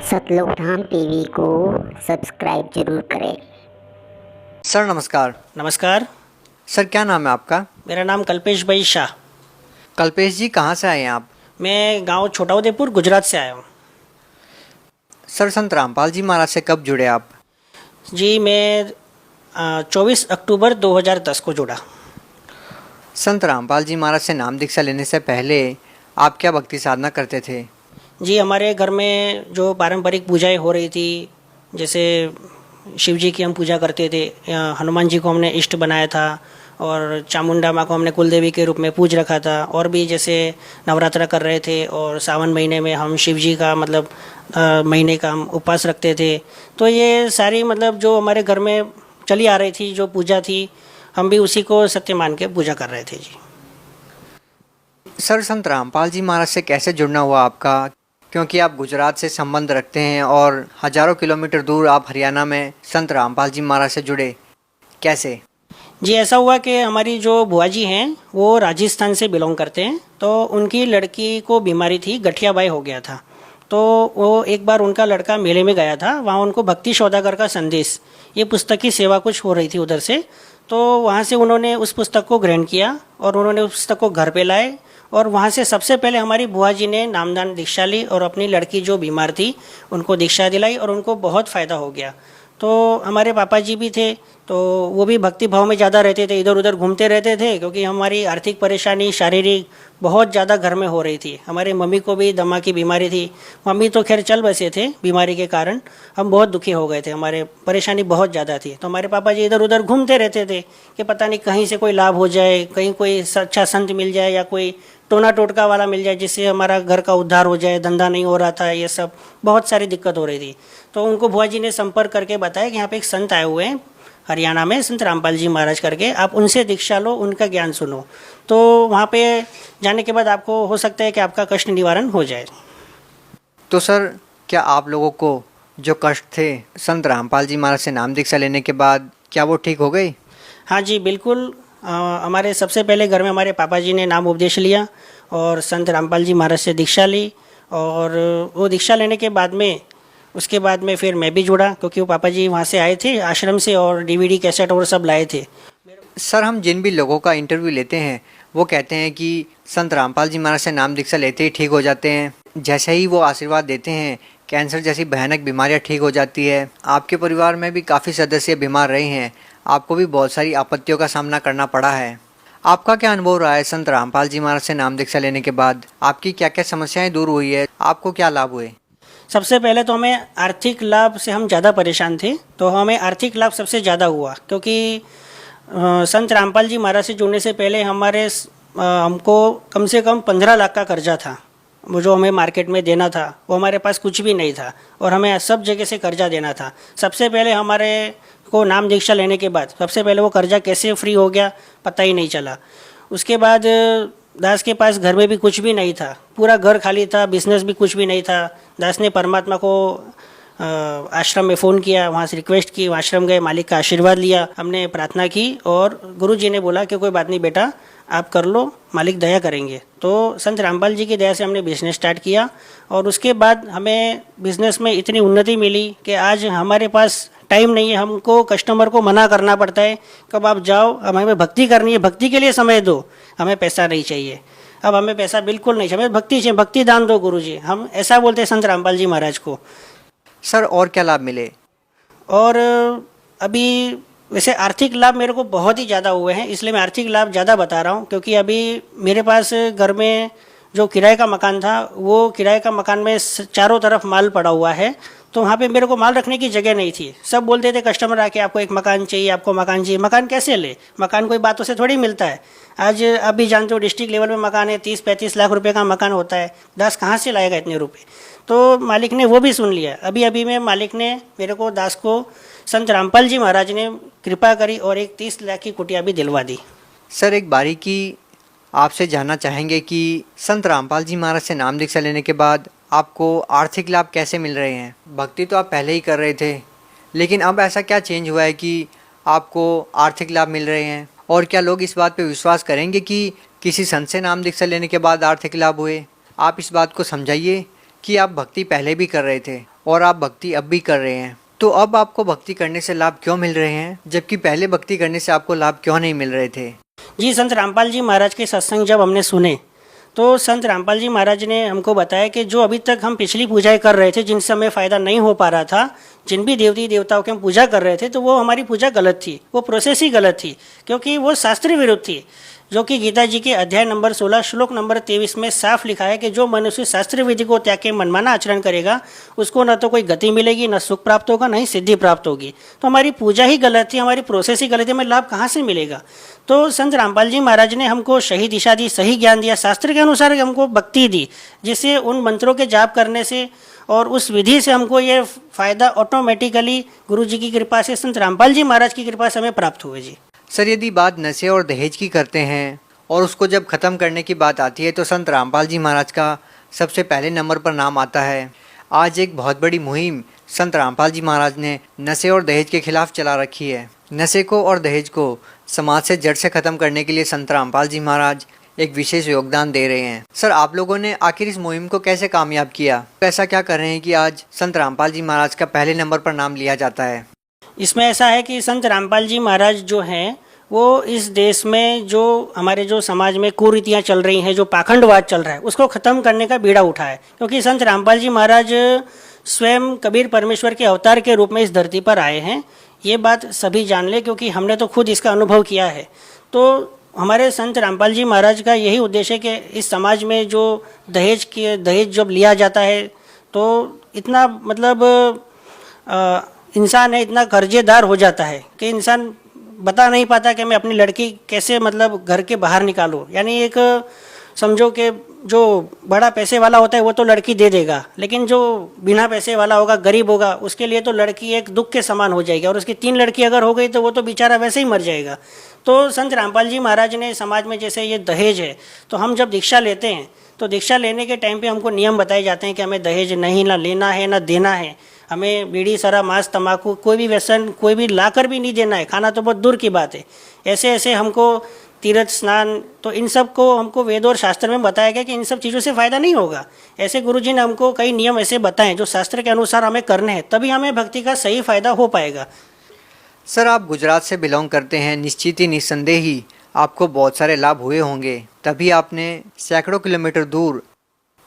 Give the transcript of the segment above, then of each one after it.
सतलोक धाम TV को subscribe जरूर करें। सर नमस्कार। नमस्कार। सर क्या नाम है आपका? मेरा नाम कल्पेश भाई शाह। कल्पेश जी कहाँ से आए हैं आप? मैं गांव छोटा उदेपुर गुजरात से आया हूँ। सर संत रामपाल जी महाराज से कब जुड़े आप? जी मैं 24 अक्टूबर 2010 को जुड़ा। संत रामपाल जी महाराज से नाम दीक्षा लेने से पहले आप क्या भक्ति साधना करते थे? जी हमारे घर में जो पारंपरिक पूजाएं हो रही थी, जैसे शिव जी की हम पूजा करते थे, हनुमान जी को हमने इष्ट बनाया था और चामुंडा माँ को हमने कुलदेवी के रूप में पूज रखा था। और भी जैसे नवरात्रा कर रहे थे और सावन महीने में हम शिव जी का महीने का हम उपवास रखते थे। तो ये सारी जो हमारे घर में चली आ रही थी जो पूजा थी, हम भी उसी को सत्य मान के पूजा कर रहे थे। जी सर संत रामपाल जी महाराज से कैसे जुड़ना हुआ आपका? क्योंकि आप गुजरात से संबंध रखते हैं और हजारों किलोमीटर दूर आप हरियाणा में संत रामपाल जी महाराज से जुड़े, कैसे? जी ऐसा हुआ कि हमारी जो बुआ जी हैं वो राजस्थान से बिलोंग करते हैं। तो उनकी लड़की को बीमारी थी, गठियाबाई हो गया था। तो वो एक बार उनका लड़का मेले में गया था, वहाँ उनको भक्ति सौदागर का संदेश ये पुस्तक की सेवा कुछ हो रही थी उधर से। तो वहाँ से उन्होंने उस पुस्तक को ग्रहण किया और उन्होंने उस पुस्तक को घर पे लाए और वहाँ से सबसे पहले हमारी बुआ जी ने नामदान दीक्षा ली और अपनी लड़की जो बीमार थी उनको दीक्षा दिलाई और उनको बहुत फ़ायदा हो गया। तो हमारे पापा जी भी थे, तो वो भी भक्ति भाव में ज़्यादा रहते थे, इधर उधर घूमते रहते थे, क्योंकि हमारी आर्थिक परेशानी शारीरिक बहुत ज़्यादा घर में हो रही थी। हमारे मम्मी को भी दमा की बीमारी थी। मम्मी तो खैर चल बसे थे, बीमारी के कारण हम बहुत दुखी हो गए थे, हमारे परेशानी बहुत ज़्यादा थी। तो हमारे पापा जी इधर उधर घूमते रहते थे कि पता नहीं कहीं से कोई लाभ हो जाए, कहीं कोई अच्छा संत मिल जाए या कोई टोना टोटका वाला मिल जाए जिससे हमारा घर का उद्धार हो जाए, धंधा नहीं हो रहा था, ये सब बहुत सारी दिक्कत हो रही थी। तो उनको बुआ जी ने संपर्क करके बताया कि यहाँ पे एक संत आए हुए हैं हरियाणा में, संत रामपाल जी महाराज करके, आप उनसे दीक्षा लो, उनका ज्ञान सुनो। तो वहाँ पे जाने के बाद आपको हो सकता है कि आपका कष्ट निवारण हो जाए। तो सर क्या आप लोगों को जो कष्ट थे संत रामपाल जी महाराज से नाम दीक्षा लेने के बाद क्या वो ठीक हो गई? हाँ जी बिल्कुल। हमारे सबसे पहले घर में हमारे पापा जी ने नाम उपदेश लिया और संत रामपाल जी महाराज से दीक्षा ली। और वो दीक्षा लेने के बाद में उसके बाद में फिर मैं भी जुड़ा, क्योंकि वो पापा जी वहाँ से आए थे आश्रम से और डीवीडी कैसेट और सब लाए थे। सर हम जिन भी लोगों का इंटरव्यू लेते हैं वो कहते हैं कि संत रामपाल जी महाराज से नाम दीक्षा लेते ही ठीक हो जाते हैं, जैसे ही वो आशीर्वाद देते हैं कैंसर जैसी भयानक बीमारियां ठीक हो जाती है। आपके परिवार में भी काफ़ी सदस्य बीमार रहे हैं, आपको भी बहुत सारी आपत्तियों का सामना करना पड़ा है। आपका क्या अनुभव रहा है संत रामपाल जी महाराज से नाम दीक्षा लेने के बाद? आपकी क्या क्या समस्याएं दूर हुई है, आपको क्या लाभ हुए? सबसे पहले तो हमें आर्थिक लाभ से हम ज़्यादा परेशान थे, तो हमें आर्थिक लाभ सबसे ज़्यादा हुआ, क्योंकि संत रामपाल जी महाराज से जुड़ने से पहले हमको कम से कम 15 लाख का कर्जा था, वो जो हमें मार्केट में देना था, वो हमारे पास कुछ भी नहीं था और हमें सब जगह से कर्जा देना था। सबसे पहले हमारे को नाम दीक्षा लेने के बाद सबसे पहले वो कर्जा कैसे फ्री हो गया पता ही नहीं चला। उसके बाद दास के पास घर में भी कुछ भी नहीं था, पूरा घर खाली था, बिजनेस भी कुछ भी नहीं था। दास ने परमात्मा को आश्रम में फ़ोन किया, वहाँ से रिक्वेस्ट की, आश्रम गए, मालिक का आशीर्वाद लिया, हमने प्रार्थना की और गुरु जी ने बोला कि कोई बात नहीं बेटा, आप कर लो, मालिक दया करेंगे। तो संत रामपाल जी की दया से हमने बिज़नेस स्टार्ट किया और उसके बाद हमें बिज़नेस में इतनी उन्नति मिली कि आज हमारे पास टाइम नहीं है, हमको कस्टमर को मना करना पड़ता है, कब आप जाओ, अब हमें भक्ति करनी है, भक्ति के लिए समय दो, हमें पैसा नहीं चाहिए। अब हमें पैसा बिल्कुल नहीं चाहिए, हमें भक्ति चाहिए, भक्ति दान दो गुरु जी, हम ऐसा बोलते हैं संत रामपाल जी महाराज को। सर और क्या लाभ मिले? और अभी वैसे आर्थिक लाभ मेरे को बहुत ही ज़्यादा हुए हैं, इसलिए मैं आर्थिक लाभ ज़्यादा बता रहा हूँ, क्योंकि अभी मेरे पास घर में जो किराए का मकान था, वो किराए का मकान में चारों तरफ माल पड़ा हुआ है, तो वहाँ पे मेरे को माल रखने की जगह नहीं थी। सब बोलते थे कस्टमर आके आपको एक मकान चाहिए, आपको मकान चाहिए। मकान कैसे ले? मकान कोई बातों से थोड़ी मिलता है। आज अभी जानते हो डिस्ट्रिक्ट लेवल में मकान है, 30-35 लाख रुपए का मकान होता है, दास कहाँ से लाएगा इतने रुपए? तो मालिक ने वो भी सुन लिया। अभी में मालिक ने मेरे को, दास को, संत रामपाल जी महाराज ने कृपा करी और एक 30 लाख की कुटिया भी दिलवा दी। सर एक बारीकी आपसे जानना चाहेंगे कि संत रामपाल जी महाराज से नाम दीक्षा लेने के बाद आपको आर्थिक लाभ कैसे मिल रहे हैं? भक्ति तो आप पहले ही कर रहे थे, लेकिन अब ऐसा क्या चेंज हुआ है कि आपको आर्थिक लाभ मिल रहे हैं? और क्या लोग इस बात पे विश्वास करेंगे कि किसी संत से नाम दीक्षा लेने के बाद आर्थिक लाभ हुए? आप इस बात को समझाइए कि आप भक्ति पहले भी कर रहे थे और आप भक्ति अब भी कर रहे हैं, तो अब आपको भक्ति करने से लाभ क्यों मिल रहे हैं, जबकि पहले भक्ति करने से आपको लाभ क्यों नहीं मिल रहे थे? जी, संत रामपाल जी महाराज के सत्संग जब हमने सुने तो संत रामपाल जी महाराज ने हमको बताया कि जो अभी तक हम पिछली पूजाएं कर रहे थे, जिनसे हमें फ़ायदा नहीं हो पा रहा था, जिन भी देवती देवताओं की हम पूजा कर रहे थे, तो वो हमारी पूजा गलत थी, वो प्रोसेस ही गलत थी, क्योंकि वो शास्त्र विरुद्ध थी। जो कि गीता जी के अध्याय नंबर 16 श्लोक नंबर 23 में साफ लिखा है कि जो मनुष्य शास्त्र विधि को त्याग के मनमाना आचरण करेगा उसको न तो कोई गति मिलेगी, न सुख प्राप्त होगा, न ही सिद्धि प्राप्त होगी। तो हमारी पूजा ही गलत थी, हमारी प्रोसेस ही गलत थी, हमें लाभ कहाँ से मिलेगा? तो संत रामपाल जी महाराज ने हमको सही दिशा दी, सही ज्ञान दिया, शास्त्र के अनुसार हमको भक्ति दी, जिससे उन मंत्रों के जाप करने से और उस विधि से हमको ये फ़ायदा ऑटोमेटिकली गुरु जी की कृपा से, संत रामपाल जी महाराज की कृपा से हमें प्राप्त हुए। जी सर, यदि बात नशे और दहेज की करते हैं और उसको जब ख़त्म करने की बात आती है तो संत रामपाल जी महाराज का सबसे पहले नंबर पर नाम आता है। आज एक बहुत बड़ी मुहिम संत रामपाल जी महाराज ने नशे और दहेज के खिलाफ चला रखी है। नशे को और दहेज को समाज से जड़ से ख़त्म करने के लिए संत रामपाल जी महाराज एक विशेष योगदान दे रहे हैं। सर, आप लोगों ने आखिर इस मुहिम को कैसे कामयाब किया? ऐसा क्या कर रहे हैं कि आज संत रामपाल जी महाराज का पहले नंबर पर नाम लिया जाता है? इसमें ऐसा है कि संत रामपाल जी महाराज जो हैं वो इस देश में जो हमारे जो समाज में कुरीतियाँ चल रही हैं, जो पाखंडवाद चल रहा है, उसको ख़त्म करने का बीड़ा उठाए। क्योंकि संत रामपाल जी महाराज स्वयं कबीर परमेश्वर के अवतार के रूप में इस धरती पर आए हैं, ये बात सभी जान ले, क्योंकि हमने तो खुद इसका अनुभव किया है। तो हमारे संत रामपाल जी महाराज का यही उद्देश्य है कि इस समाज में जो दहेज जब लिया जाता है तो इतना मतलब इंसान है, इतना कर्जेदार हो जाता है कि इंसान बता नहीं पाता कि मैं अपनी लड़की कैसे मतलब घर के बाहर निकालूं। यानी एक समझो कि जो बड़ा पैसे वाला होता है वो तो लड़की दे देगा, लेकिन जो बिना पैसे वाला होगा, गरीब होगा, उसके लिए तो लड़की एक दुख के समान हो जाएगी, और उसकी 3 लड़की अगर हो गई तो वो तो बेचारा वैसे ही मर जाएगा। तो संत रामपाल जी महाराज ने समाज में जैसे ये दहेज है, तो हम जब दीक्षा लेते हैं तो दीक्षा लेने के टाइम पे हमको नियम बताए जाते हैं कि हमें दहेज नहीं ना लेना है ना देना है, हमें बीड़ी शराब मांस तंबाकू कोई भी व्यसन कोई भी लाकर भी नहीं देना है, खाना तो बहुत दूर की बात है। ऐसे ऐसे हमको तीर्थ स्नान, तो इन सब को हमको वेद और शास्त्र में बताया गया कि इन सब चीज़ों से फ़ायदा नहीं होगा। ऐसे गुरुजी ने हमको कई नियम ऐसे बताएं जो शास्त्र के अनुसार हमें करने हैं, तभी हमें भक्ति का सही फ़ायदा हो पाएगा। सर, आप गुजरात से बिलोंग करते हैं, निश्चित ही निस्संदेह ही आपको बहुत सारे लाभ हुए होंगे, तभी आपने सैकड़ों किलोमीटर दूर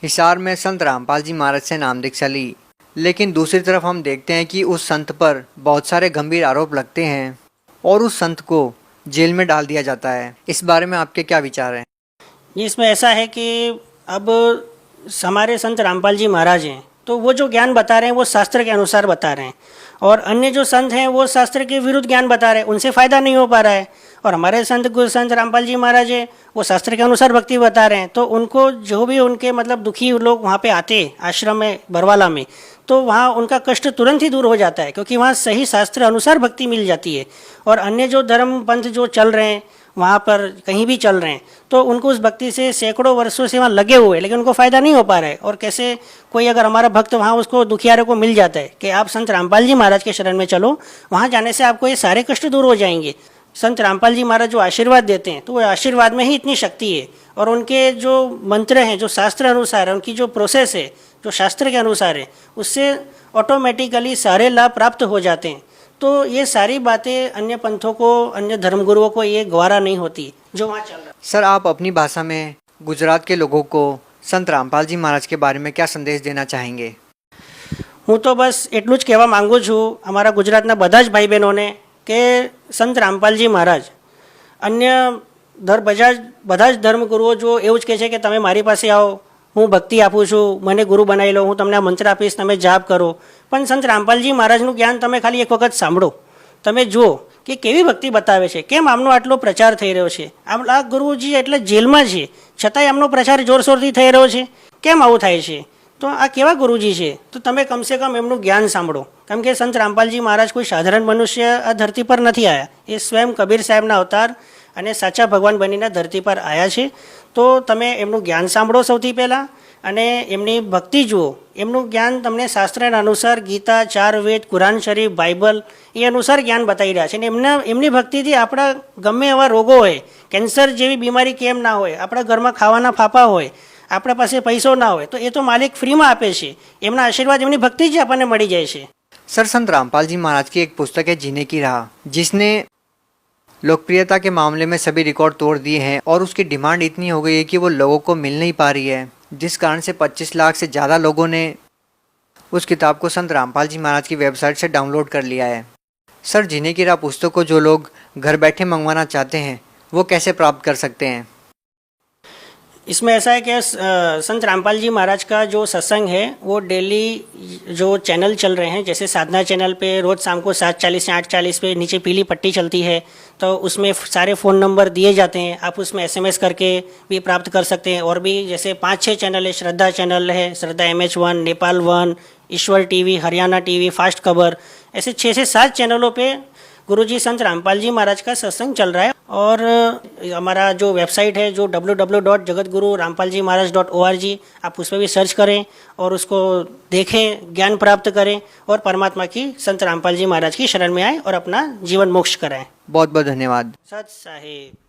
हिसार में संत रामपाल जी महाराज से नाम दीक्षा ली। लेकिन दूसरी तरफ हम देखते हैं कि उस संत पर बहुत सारे गंभीर आरोप लगते हैं और उस संत को जेल में डाल दिया जाता है। इस बारे में आपके क्या विचार हैं? इसमें ऐसा है कि अब हमारे संत रामपाल जी महाराज हैं, तो वो जो ज्ञान बता रहे हैं वो शास्त्र के अनुसार बता रहे हैं, और अन्य जो संत हैं वो शास्त्र के विरुद्ध ज्ञान बता रहे हैं, उनसे फ़ायदा नहीं हो पा रहा है। और हमारे संत रामपाल जी महाराज हैं, वो शास्त्र के अनुसार भक्ति बता रहे हैं। तो उनको जो भी उनके मतलब दुखी लोग वहाँ पे आते आश्रम में बरवाला में, तो वहाँ उनका कष्ट तुरंत ही दूर हो जाता है, क्योंकि वहाँ सही शास्त्र अनुसार भक्ति मिल जाती है। और अन्य जो धर्म पंथ जो चल रहे हैं वहाँ पर कहीं भी चल रहे हैं, तो उनको उस भक्ति से सैकड़ों वर्षों से वहाँ लगे हुए, लेकिन उनको फ़ायदा नहीं हो पा रहा है। और कैसे कोई अगर हमारा भक्त वहाँ उसको दुखियारे को मिल जाता है कि आप संत रामपाल जी महाराज के शरण में चलो, वहाँ जाने से आपको ये सारे कष्ट दूर हो जाएंगे। संत रामपाल जी महाराज जो आशीर्वाद देते हैं, तो वो आशीर्वाद में ही इतनी शक्ति है, और उनके जो मंत्र हैं जो शास्त्र अनुसार है, उनकी जो प्रोसेस है जो शास्त्र के अनुसार है, उससे ऑटोमेटिकली सारे लाभ प्राप्त हो जाते हैं। तो ये सारी बातें अन्य पंथों को, अन्य धर्मगुरुओं को ये गवारा नहीं होती जो वहाँ चल रहा है। सर, आप अपनी भाषा में गुजरात के लोगों को संत रामपाल जी महाराज के बारे में क्या संदेश देना चाहेंगे? હું તો બસ એટલું જ કહેવા માગું છું અમારા ગુજરાતના બધા જ ભાઈ બહેનોને કે સંત રામપાલજી મહારાજ અન્ય બધા જ ધર્મગુરુઓ જો એવું જ કહે છે કે તમે મારી પાસે આવો, હું ભક્તિ આપું છું, મને ગુરુ બનાવી લો, હું તમને આ મંત્ર આપીશ, તમે જાપ કરો, પણ સંત રામપાલજી મહારાજનું જ્ઞાન તમે ખાલી એક વખત સાંભળો, તમે જુઓ કે કેવી ભક્તિ બતાવે છે, કેમ આમનો આટલો પ્રચાર થઈ રહ્યો છે। આ ગુરુજી એટલે જેલમાં છે છતાંય આમનો પ્રચાર જોરશોરથી થઈ રહ્યો છે, કેમ આવું થાય છે? તો આ કેવા ગુરુજી છે? તો તમે કમસે કમ એમનું જ્ઞાન સાંભળો, કેમ કે સંત રામપાલજી મહારાજ કોઈ સાધારણ મનુષ્ય આ ધરતી પર નથી આવ્યા, એ સ્વયં કબીર સાહેબના અવતાર અને સાચા ભગવાન બનીને ધરતી પર આવ્યા છે। તો તમે એમનું જ્ઞાન સાંભળો સૌથી પહેલાં, અને એમની ભક્તિ જુઓ। એમનું જ્ઞાન તમને શાસ્ત્રના અનુસાર ગીતા, 4 વેદ, કુરાન શરીફ, બાઇબલ એ અનુસાર જ્ઞાન બતાવી રહ્યા છે। અને એમની ભક્તિથી આપણા ગમે એવા રોગો હોય, કેન્સર જેવી બીમારી કેમ ના હોય, આપણા ઘરમાં ખાવાના ફાફા હોય, આપણા પાસે પૈસો ના હોય તો એ તો માલિક ફ્રીમાં આપે છે, એમના આશીર્વાદ એમની ભક્તિ જ આપણને મળી જાય છે. सर, संत रामपाल जी महाराज की एक पुस्तक है जीने की राह, जिसने लोकप्रियता के मामले में सभी रिकॉर्ड तोड़ दिए हैं और उसकी डिमांड इतनी हो गई है कि वो लोगों को मिल नहीं पा रही है, जिस कारण से 25 लाख से ज़्यादा लोगों ने उस किताब को संत रामपाल जी महाराज की वेबसाइट से डाउनलोड कर लिया है. सर, जीने की राह पुस्तक को जो लोग घर बैठे मंगवाना चाहते हैं वो कैसे प्राप्त कर सकते हैं? इसमें ऐसा है कि संत रामपाल जी महाराज का जो सत्संग है वो डेली जो चैनल चल रहे हैं, जैसे साधना चैनल पे रोज़ शाम को 7:40 से 8:40 पे नीचे पीली पट्टी चलती है, तो उसमें सारे फ़ोन नंबर दिए जाते हैं, आप उसमें SMS करके भी प्राप्त कर सकते हैं. और भी जैसे 5-6 चैनल है, श्रद्धा चैनल है, श्रद्धा MH1, नेपाल 1, ईश्वर TV, हरियाणा TV, फास्ट खबर, ऐसे 6 से 7 चैनलों पे गुरुजी संत रामपाल जी महाराज का सत्संग चल रहा है. और हमारा जो वेबसाइट है जो www.jagatgururampaljimaharaj.org, आप उस पर भी सर्च करें और उसको देखें, ज्ञान प्राप्त करें और परमात्मा की संत रामपाल जी महाराज की शरण में आए और अपना जीवन मोक्ष कराएं. बहुत बहुत धन्यवाद. सत साहिब.